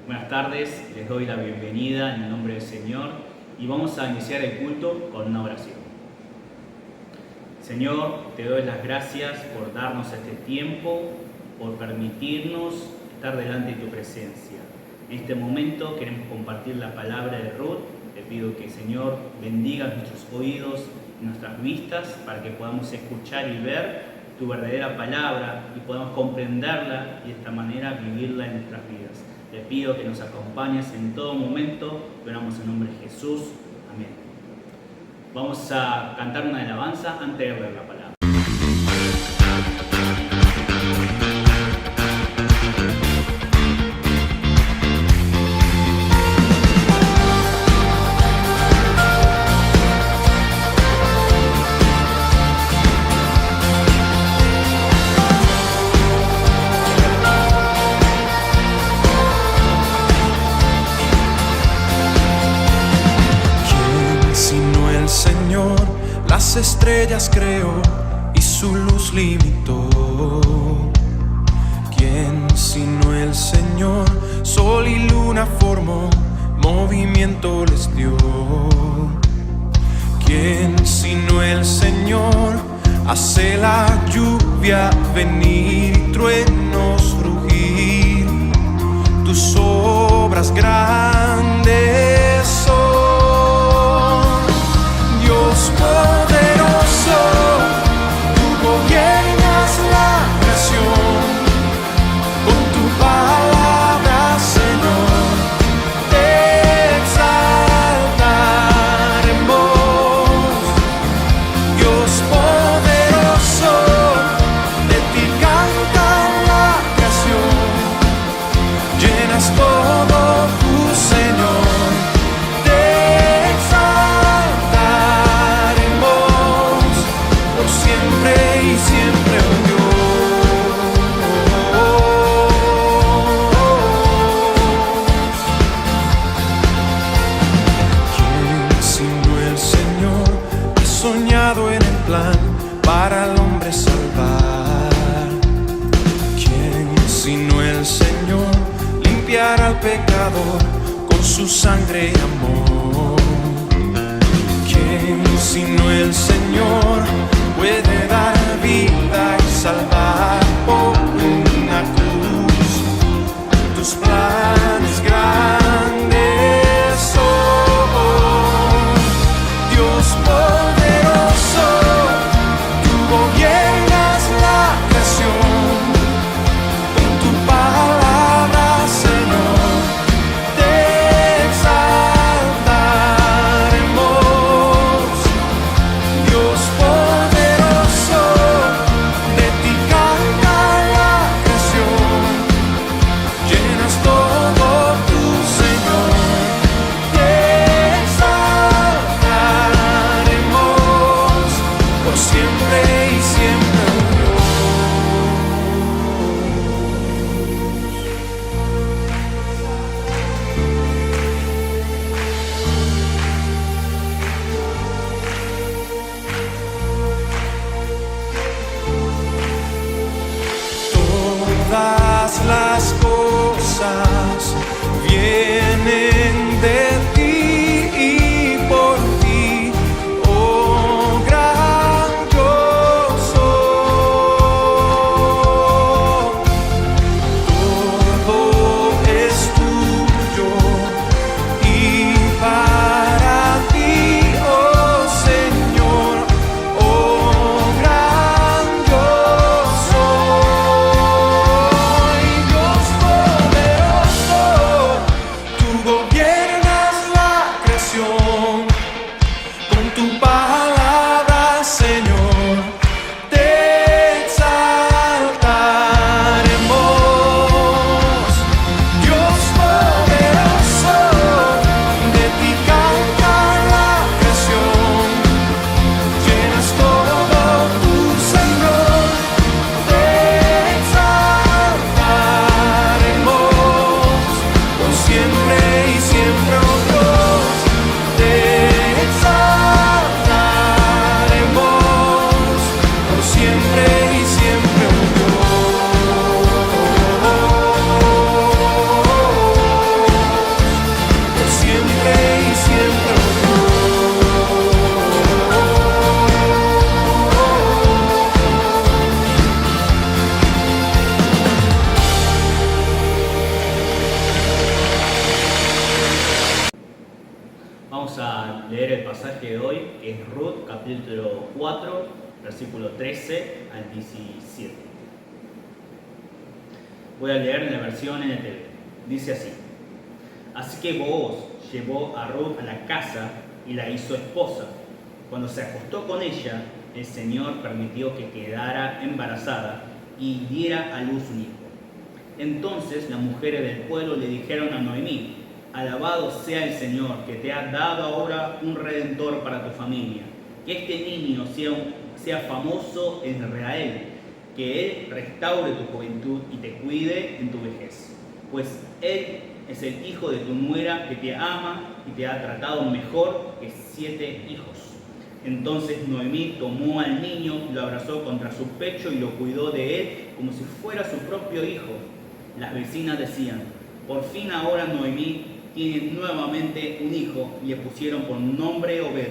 Buenas tardes, les doy la bienvenida en el nombre del Señor y vamos a iniciar el culto con una oración. Señor, te doy las gracias por darnos este tiempo, por permitirnos estar delante de tu presencia. En este momento queremos compartir la palabra de Ruth. Te pido que, Señor, bendiga nuestros oídos y nuestras vistas para que podamos escuchar y ver tu verdadera palabra y podamos comprenderla y de esta manera vivirla en nuestras vidas. Te pido que nos acompañes en todo momento. Oramos en nombre de Jesús. Amén. Vamos a cantar una alabanza antes de leer la palabra. Las estrellas creó y su luz limitó. ¿Quién sino el Señor? Sol y luna formó, movimiento les dio. ¿Quién sino el Señor? Hace la lluvia venir y truenos rugir. Tus obras grandes son, Dios poderoso, tú gobiernas la creación, con tu palabra, Señor, te exaltaremos. Dios poderoso, de ti canta la creación, llenas todo tu Señor. Para el hombre salvar. ¿Quién sino el Señor? Limpiar al pecador con su sangre y amor. ¿Quién sino el Señor? Puede dar vida y salvar por una cruz. Tus planes grandes son, Dios poderoso, gobiernas la creación, con tu palabra, Señor, te exaltaremos. Vamos a leer el pasaje de hoy, que es Ruth, capítulo 4, versículo 13 al 17. Voy a leer en la versión NTV. Dice así: Así que Booz llevó a Ruth a la casa y la hizo esposa. Cuando se acostó con ella, el Señor permitió que quedara embarazada y diera a luz un hijo. Entonces las mujeres del pueblo le dijeron a Noemí: Alabado sea el Señor, que te ha dado ahora un redentor para tu familia. Que este niño sea famoso en Israel, que él restaure tu juventud y te cuide en tu vejez. Pues él es el hijo de tu nuera que te ama y te ha tratado mejor que 7 hijos. Entonces Noemí tomó al niño, lo abrazó contra su pecho y lo cuidó de él como si fuera su propio hijo. Las vecinas decían: Por fin ahora Noemí tiene nuevamente un hijo, y le pusieron por nombre Obed.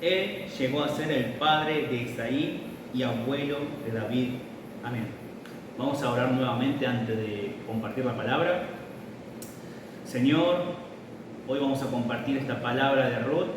Él llegó a ser el padre de Isaí y abuelo de David. Amén. Vamos a orar nuevamente antes de compartir la palabra. Señor, hoy vamos a compartir esta palabra de Ruth.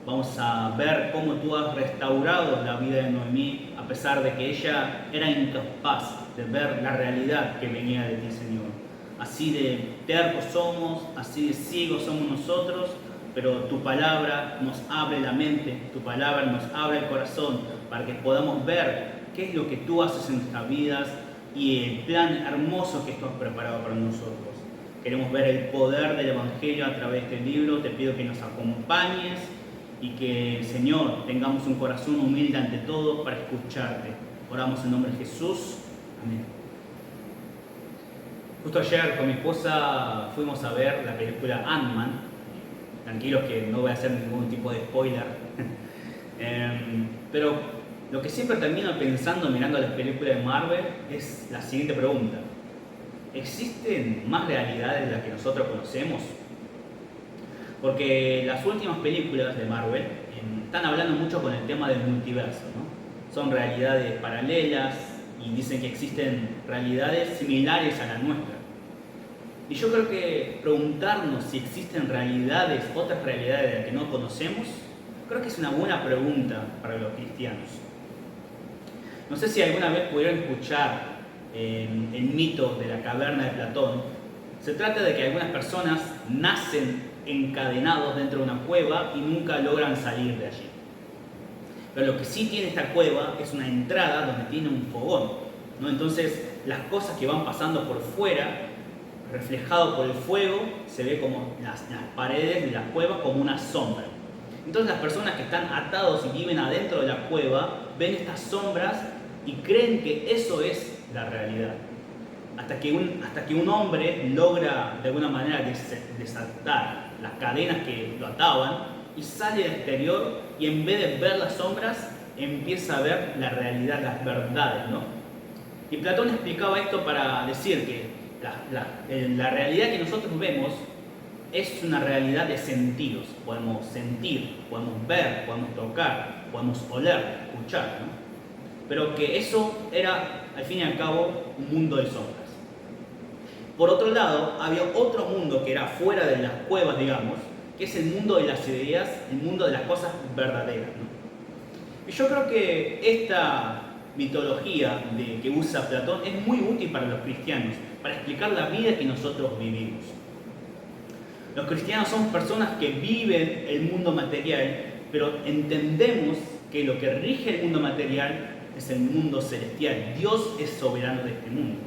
Vamos a ver cómo tú has restaurado la vida de Noemí, a pesar de que ella era incapaz de ver la realidad que venía de ti, Señor. Así de tercos somos, así de ciegos somos nosotros, pero tu palabra nos abre la mente, tu palabra nos abre el corazón para que podamos ver qué es lo que tú haces en nuestras vidas y el plan hermoso que tú has preparado para nosotros. Queremos ver el poder del Evangelio a través de este libro. Te pido que nos acompañes y que, Señor, tengamos un corazón humilde ante todo para escucharte. Oramos en nombre de Jesús. Amén. Justo ayer con mi esposa fuimos a ver la película Ant-Man. Tranquilos que no voy a hacer ningún tipo de spoiler. Pero lo que siempre termino pensando mirando las películas de Marvel es la siguiente pregunta: ¿existen más realidades de las que nosotros conocemos? Porque las últimas películas de Marvel están hablando mucho con el tema del multiverso, ¿no? Son realidades paralelas y dicen que existen realidades similares a la nuestra. Y yo creo que preguntarnos si existen realidades, otras realidades de las que no conocemos, creo que es una buena pregunta para los cristianos. No sé si alguna vez pudieron escuchar el mito de la caverna de Platón. Se trata de que algunas personas nacen encadenados dentro de una cueva y nunca logran salir de allí. Pero lo que sí tiene esta cueva es una entrada donde tiene un fogón, ¿no? Entonces las cosas que van pasando por fuera, reflejado por el fuego, se ve como las paredes de la cueva como una sombra. Entonces las personas que están atados y viven adentro de la cueva ven estas sombras y creen que eso es la realidad. Hasta que un hombre logra de alguna manera desatar las cadenas que lo ataban y sale al exterior, y en vez de ver las sombras empieza a ver la realidad, las verdades, ¿no? Y Platón explicaba esto para decir que la realidad que nosotros vemos es una realidad de sentidos. Podemos sentir, podemos ver, podemos tocar, podemos oler, escuchar, ¿no? Pero que eso era, al fin y al cabo, un mundo de sombras. Por otro lado, había otro mundo que era fuera de las cuevas, digamos, que es el mundo de las ideas, el mundo de las cosas verdaderas, ¿no? Y yo creo que esta mitología que usa Platón es muy útil para los cristianos, para explicar la vida que nosotros vivimos. Los cristianos somos personas que viven el mundo material, pero entendemos que lo que rige el mundo material es el mundo celestial. Dios es soberano de este mundo.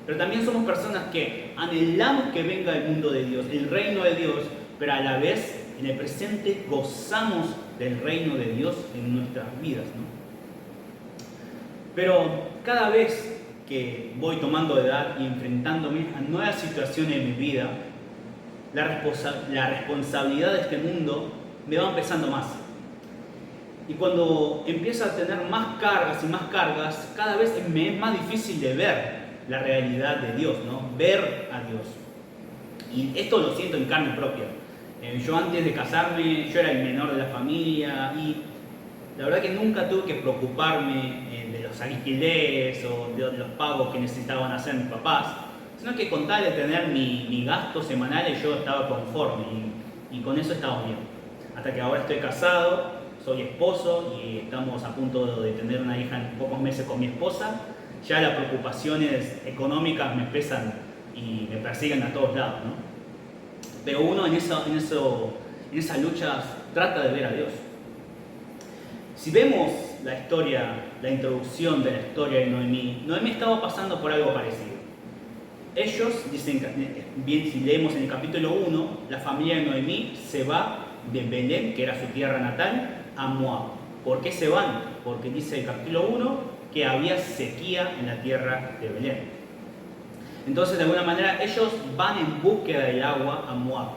Pero también somos personas que anhelamos que venga el mundo de Dios, el reino de Dios, pero a la vez en el presente gozamos del reino de Dios en nuestras vidas, ¿no? Pero cada vez que voy tomando edad y enfrentándome a nuevas situaciones en mi vida, la responsabilidad de este mundo me va empezando más. Y cuando empiezo a tener más cargas y más cargas, cada vez me es más difícil de ver la realidad de Dios, ¿no? Ver a Dios. Y esto lo siento en carne propia. Yo antes de casarme, yo era el menor de la familia y la verdad que nunca tuve que preocuparme de los alquileres o de los pagos que necesitaban hacer mis papás, sino que con tal de tener mi gasto semanal yo estaba conforme y con eso estaba bien. hasta que ahora estoy casado, soy esposo y estamos a punto de tener una hija en pocos meses con mi esposa. Ya las preocupaciones económicas me pesan y me persiguen a todos lados, ¿no? Pero uno en esa lucha trata de ver a Dios. Si vemos la historia, la introducción de la historia de Noemí, Noemí estaba pasando por algo parecido. Ellos dicen, bien, si leemos en el capítulo 1, la familia de Noemí se va de Belén, que era su tierra natal, a Moab. ¿Por qué se van? Porque dice el capítulo 1 que había sequía en la tierra de Belén. Entonces, de alguna manera, ellos van en búsqueda del agua a Moab.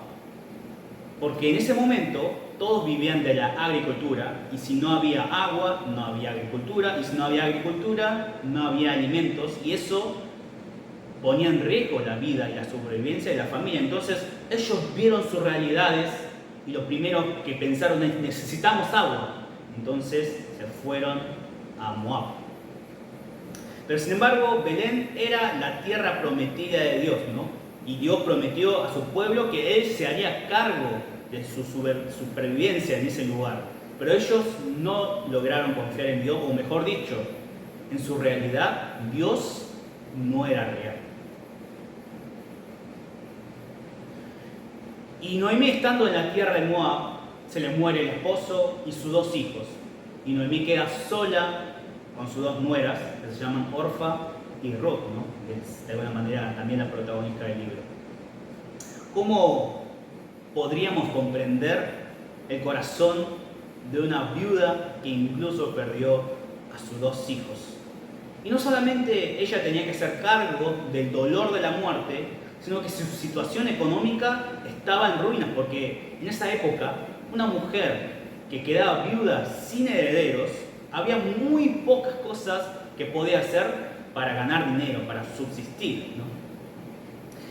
Porque en ese momento todos vivían de la agricultura, y si no había agua, no había agricultura, y si no había agricultura, no había alimentos, y eso ponía en riesgo la vida y la supervivencia de la familia. Entonces, ellos vieron sus realidades, y lo primero que pensaron es: necesitamos agua. Entonces se fueron a Moab. Pero sin embargo, Belén era la tierra prometida de Dios, ¿no? Y Dios prometió a su pueblo que Él se haría cargo de su supervivencia en ese lugar. Pero ellos no lograron confiar en Dios, o mejor dicho, en su realidad, Dios no era real. Y Noemí, estando en la tierra de Moab, se le muere el esposo y sus 2 hijos. Y Noemí queda sola con sus 2 nueras, que se llaman Orfa y Ruth, ¿no? Que es de alguna manera también la protagonista del libro. ¿Cómo podríamos comprender el corazón de una viuda que incluso perdió a sus 2 hijos? Y no solamente ella tenía que hacer cargo del dolor de la muerte, sino que su situación económica estaba en ruinas, porque en esa época una mujer que quedaba viuda sin herederos, había muy pocas cosas que podía hacer para ganar dinero, para subsistir, ¿no?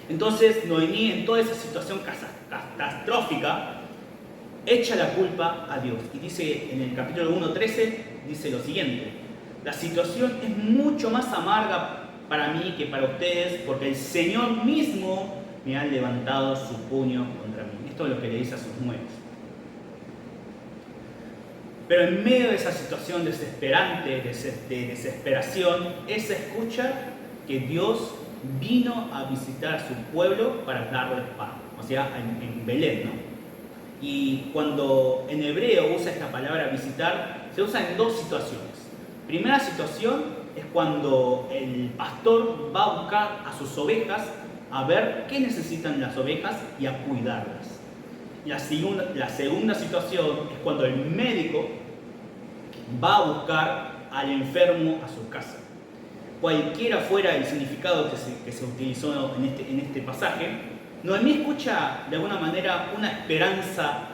Entonces Noemí, en toda esa situación catastrófica, echa la culpa a Dios. Y dice en el capítulo 1:13, dice lo siguiente: la situación es mucho más amarga para mí que para ustedes, porque el Señor mismo me ha levantado su puño contra mí. Esto es lo que le dice a sus nueras. Pero en medio de esa situación desesperante, de desesperación, ella escucha que Dios vino a visitar a su pueblo para darles pan, o sea, en Belén, ¿no? Y cuando en hebreo usa esta palabra visitar, se usa en 2 situaciones. Primera situación es cuando el pastor va a buscar a sus ovejas, a ver qué necesitan las ovejas y a cuidarlas. La segunda situación es cuando el médico va a buscar al enfermo a su casa. Cualquiera fuera el significado que se utilizó en este pasaje, Noemí escucha de alguna manera una esperanza,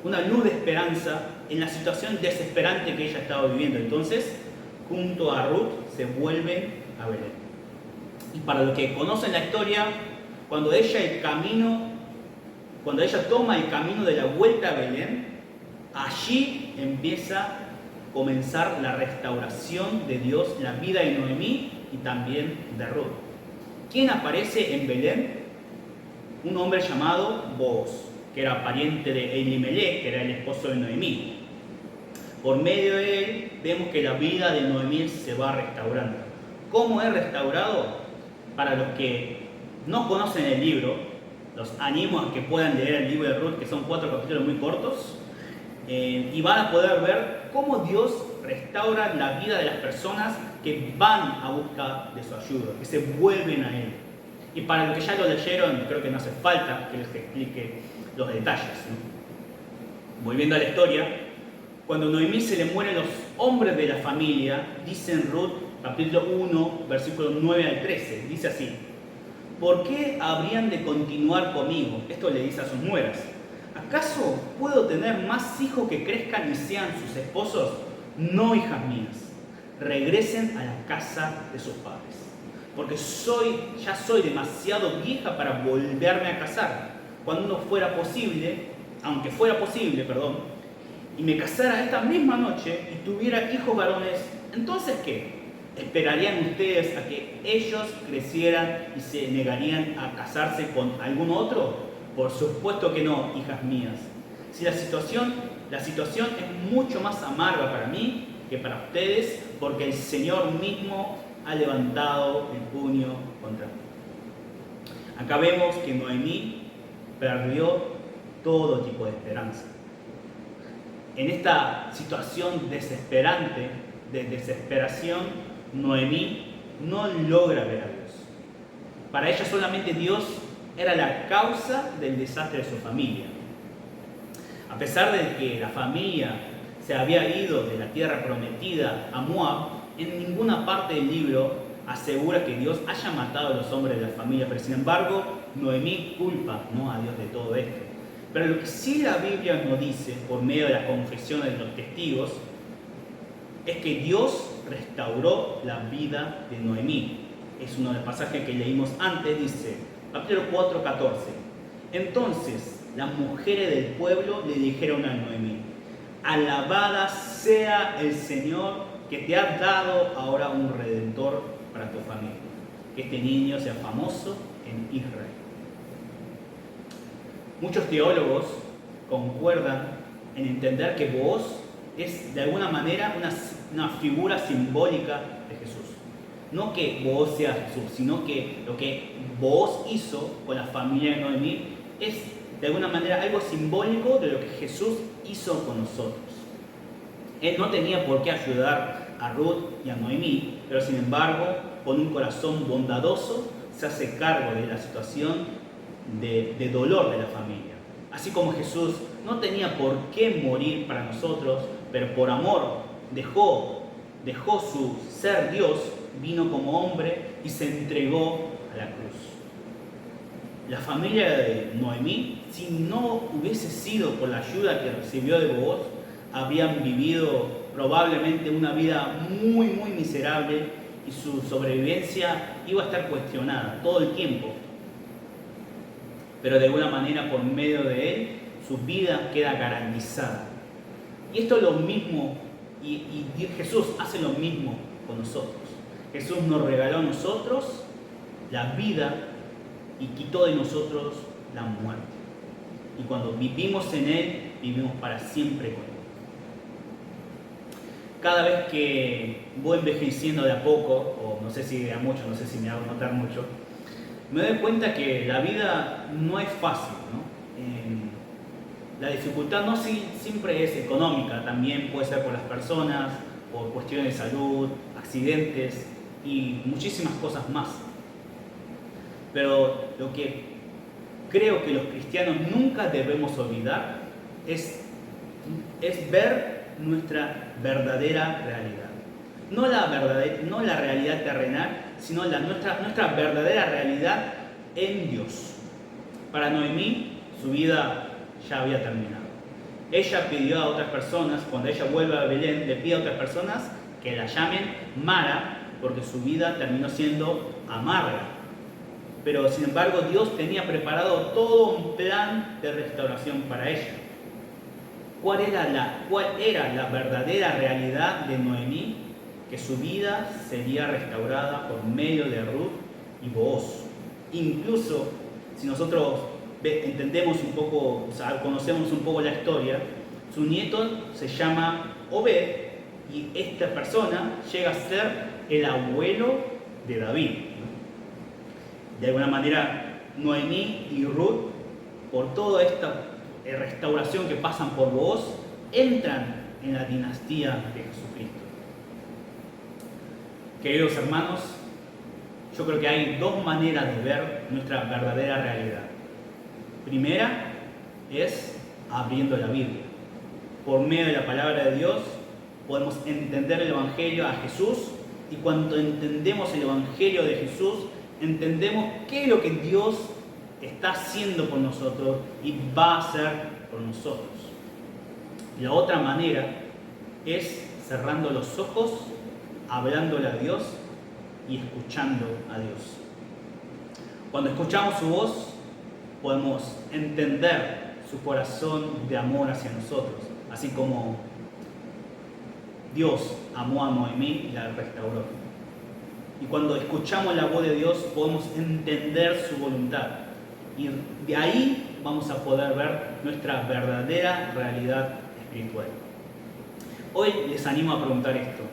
una luz de esperanza en la situación desesperante que ella estaba viviendo. Entonces, junto a Ruth, se vuelven a Belén. Y para los que conocen la historia, cuando ella toma el camino de la vuelta a Belén, allí empieza a comenzar la restauración de Dios, la vida de Noemí y también de Ruth. ¿Quién aparece en Belén? Un hombre llamado Booz, que era pariente de Elimelech, que era el esposo de Noemí. Por medio de él vemos que la vida de Noemí se va restaurando. ¿Cómo es restaurado? Para los que no conocen el libro, los animo a que puedan leer el libro de Ruth, que son 4 capítulos muy cortos, y van a poder ver cómo Dios restaura la vida de las personas que van a busca de su ayuda, que se vuelven a Él. Y para los que ya lo leyeron, creo que no hace falta que les explique los detalles, ¿no? Volviendo a la historia, cuando Noemí se le mueren los hombres de la familia, dice en Ruth, capítulo 1, versículos 9 al 13, dice así: ¿por qué habrían de continuar conmigo? Esto le dice a sus nueras. ¿Acaso puedo tener más hijos que crezcan y sean sus esposos? No, hijas mías, regresen a la casa de sus padres, porque ya soy demasiado vieja para volverme a casar. Cuando aunque fuera posible, y me casara esta misma noche y tuviera hijos varones, ¿entonces qué? ¿Esperarían ustedes a que ellos crecieran y se negarían a casarse con algún otro? Por supuesto que no, hijas mías. Si la situación es mucho más amarga para mí que para ustedes, porque el Señor mismo ha levantado el puño contra mí. Acá vemos que Noemí perdió todo tipo de esperanza. En esta situación desesperante, de desesperación, Noemí no logra ver a Dios. Para ella solamente Dios era la causa del desastre de su familia. A pesar de que la familia se había ido de la tierra prometida a Moab, en ninguna parte del libro asegura que Dios haya matado a los hombres de la familia, pero sin embargo Noemí culpa a Dios de todo esto. Pero lo que sí la Biblia nos dice, por medio de la confesión de los testigos, es que Dios restauró la vida de Noemí. Es uno de los pasajes que leímos antes, dice, capítulo 4:14. Entonces las mujeres del pueblo le dijeron a Noemí: alabada sea el Señor, que te ha dado ahora un redentor para tu familia, que este niño sea famoso en Israel. Muchos teólogos concuerdan en entender que Booz es de alguna manera una figura simbólica de Jesús. No que Booz sea Jesús, sino que lo que Booz hizo con la familia de Noemí es de alguna manera algo simbólico de lo que Jesús hizo con nosotros. Él no tenía por qué ayudar a Ruth y a Noemí, pero sin embargo, con un corazón bondadoso, se hace cargo de la situación de dolor de la familia. Así como Jesús no tenía por qué morir para nosotros, pero por amor dejó su ser Dios, vino como hombre y se entregó a la cruz. La familia de Noemí, si no hubiese sido por la ayuda que recibió de Booz, habrían vivido probablemente una vida muy miserable y su sobrevivencia iba a estar cuestionada todo el tiempo. Pero de alguna manera, por medio de él, su vida queda garantizada. Y esto es lo mismo, y Jesús hace lo mismo con nosotros. Jesús nos regaló a nosotros la vida y quitó de nosotros la muerte. Y cuando vivimos en él, vivimos para siempre con él. Cada vez que voy envejeciendo de a poco, o no sé si de a mucho, no sé si me hago notar mucho, me doy cuenta que la vida no es fácil, ¿no? La dificultad no siempre es económica, también puede ser por las personas, por cuestiones de salud, accidentes y muchísimas cosas más. Pero lo que creo que los cristianos nunca debemos olvidar es ver nuestra verdadera realidad. No la realidad terrenal, sino nuestra verdadera realidad en Dios. Para Noemí, su vida ya había terminado. Ella pidió a otras personas, cuando ella vuelve a Belén, le pide a otras personas que la llamen Mara, porque su vida terminó siendo amarga. Pero sin embargo, Dios tenía preparado todo un plan de restauración para ella. ¿Cuál era la verdadera realidad de Noemí? Que su vida sería restaurada por medio de Ruth y Booz. Incluso si nosotros entendemos un poco, conocemos un poco la historia, su nieto se llama Obed y esta persona llega a ser el abuelo de David. De alguna manera, Noemí y Ruth, por toda esta restauración que pasan por Booz, entran en la dinastía de Jesucristo. Queridos hermanos, yo creo que hay dos maneras de ver nuestra verdadera realidad. Primera es abriendo la Biblia. Por medio de la palabra de Dios podemos entender el Evangelio a Jesús, y cuando entendemos el Evangelio de Jesús, entendemos qué es lo que Dios está haciendo por nosotros y va a hacer por nosotros. La otra manera es cerrando los ojos, hablándole a Dios y escuchando a Dios. Cuando escuchamos su voz, podemos entender su corazón de amor hacia nosotros, así como Dios amó a Noemí y la restauró. Y cuando escuchamos la voz de Dios, podemos entender su voluntad. Y de ahí vamos a poder ver nuestra verdadera realidad espiritual. Hoy les animo a preguntar esto: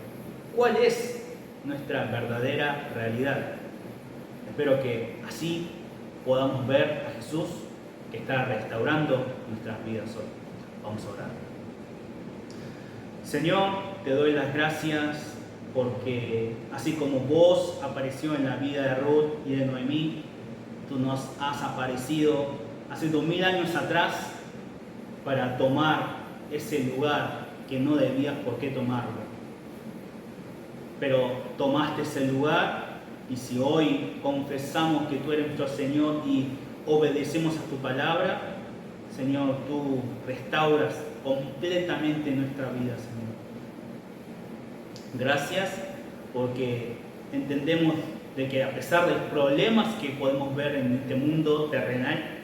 ¿cuál es nuestra verdadera realidad? Espero que así podamos ver a Jesús que está restaurando nuestras vidas hoy. Vamos a orar. Señor, te doy las gracias porque así como vos apareció en la vida de Ruth y de Noemí, tú nos has aparecido hace 2000 años atrás para tomar ese lugar que no debías por qué tomarlo. Pero tomaste ese lugar, y si hoy confesamos que tú eres nuestro Señor y obedecemos a tu palabra, Señor, tú restauras completamente nuestra vida, Señor. Gracias porque entendemos de que a pesar de los problemas que podemos ver en este mundo terrenal,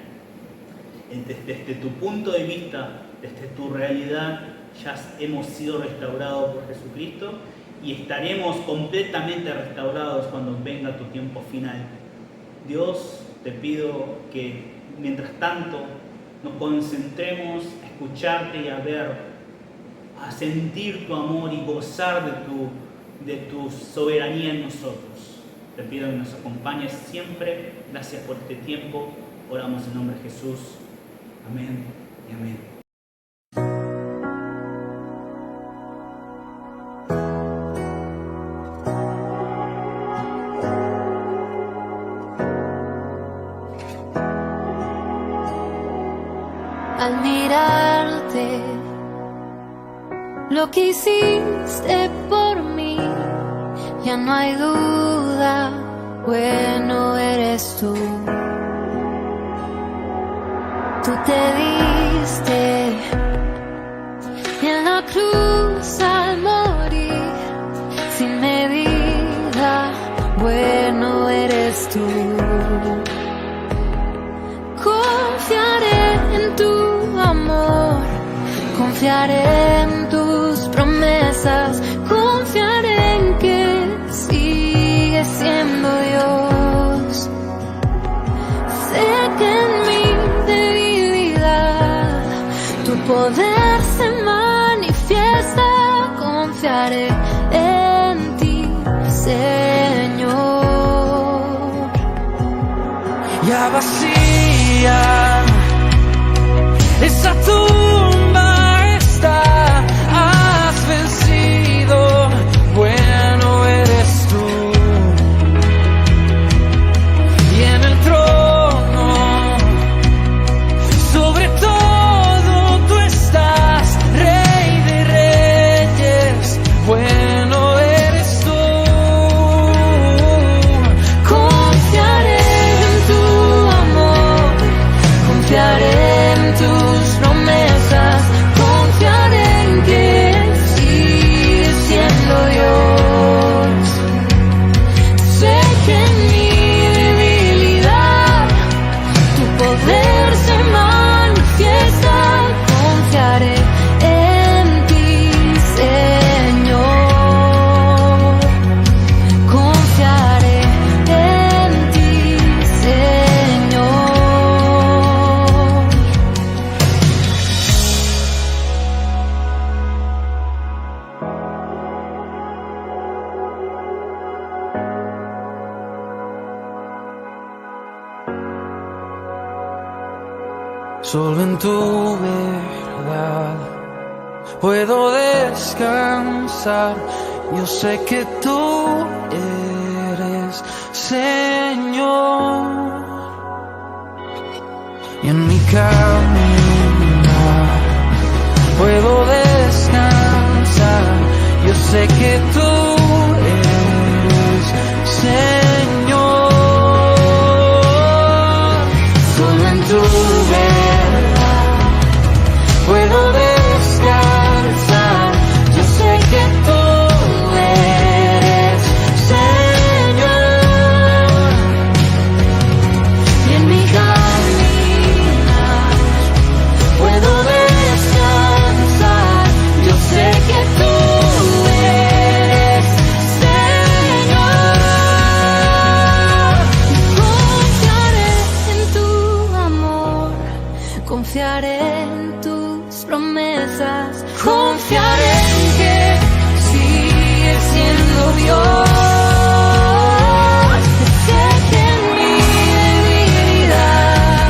desde tu punto de vista, desde tu realidad, ya hemos sido restaurados por Jesucristo y estaremos completamente restaurados cuando venga tu tiempo final. Dios, te pido que mientras tanto nos concentremos a escucharte y a ver, a sentir tu amor y gozar de tu soberanía en nosotros. Te pido que nos acompañes siempre. Gracias por este tiempo. Oramos en nombre de Jesús. Amén y amén. Al mirarte, lo que hiciste por mí, ya no hay duda, bueno eres tú. Tú te diste en la cruz al morir, sin medida, bueno eres tú. Confiaré en tu amor, confiaré en tus promesas, confiaré en que sigues siendo Dios. Sé que en mi debilidad tu poder se manifiesta, confiaré en ti, Señor. Ya vacía esa tumba está, has vencido, bueno eres tú. Y en el trono, sobre todo tú estás, Rey de Reyes, bueno eres tú. Confiaré en tu amor, confiaré en tus promesas, confiaré en que sigues siendo Dios. Sé que en mi debilidad tu poder se manifiesta, confiaré en ti, Señor. Confiaré en ti, Señor. Solo en tu verdad puedo descansar. Yo sé que tú eres Señor. Y en mi caminar puedo descansar. Yo sé que tú eres Señor. Solo en tu verdad puedo descansar. Yo sé que tú eres Señor. Y en mi caminar puedo descansar. Yo sé que tú eres Confiaré en tus promesas, confiaré en que sigues siendo Dios. Sé que en mi debilidad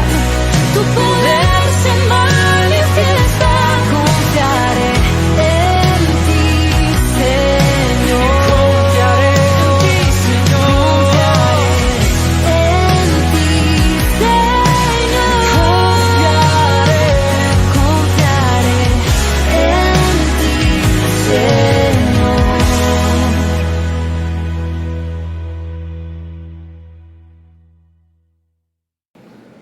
tu poder se manifiesta. Confiaré en ti, Señor. Confiaré en ti, Señor. Confiaré en ti, Señor. Confiaré en ti, Señor.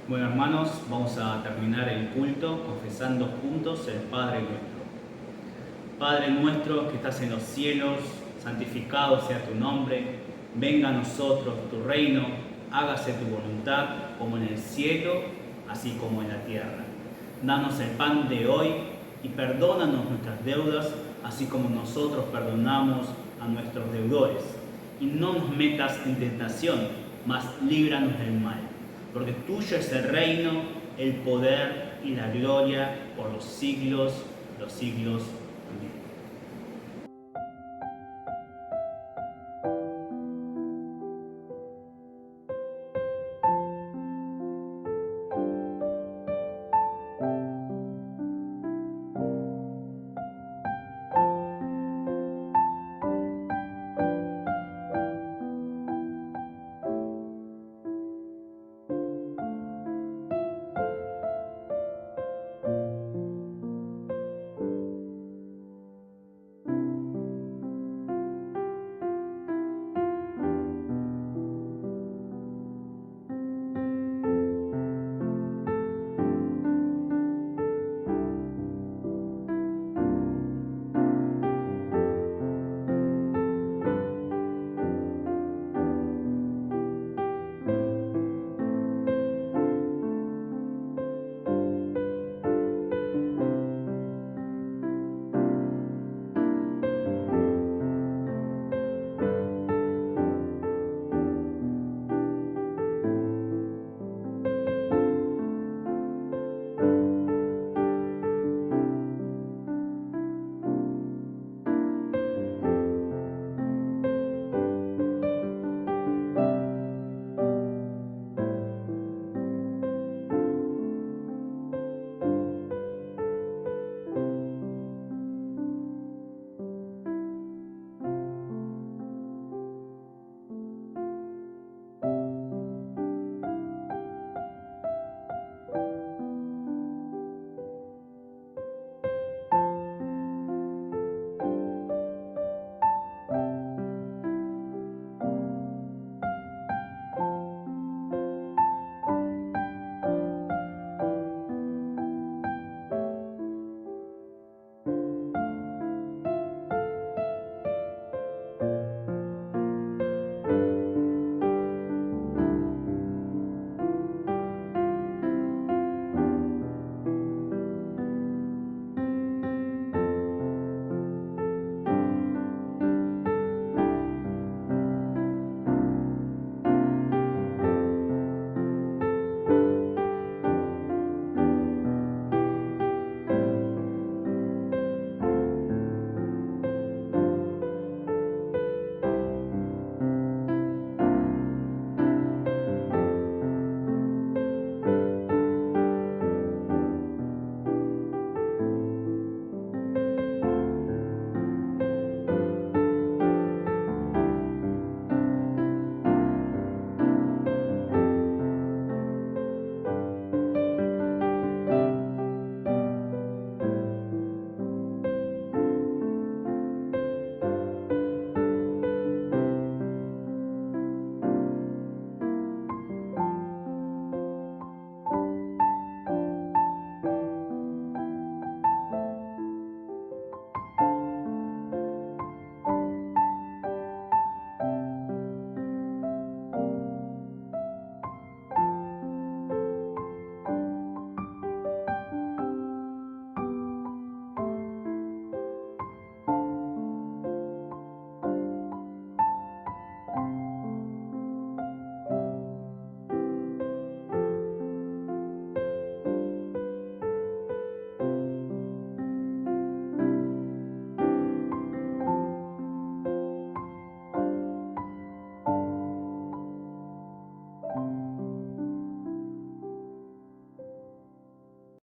Bueno, hermanos, vamos a terminar el culto confesando juntos el Padre Nuestro. Padre nuestro que estás en los cielos, santificado sea tu nombre, venga a nosotros tu reino, hágase tu voluntad como en el cielo, así como en la tierra. Danos el pan de hoy y perdónanos nuestras deudas, así como nosotros perdonamos a nuestros deudores. Y no nos metas en tentación, mas líbranos del mal. Porque tuyo es el reino, el poder y la gloria por los siglos, los siglos. Amén.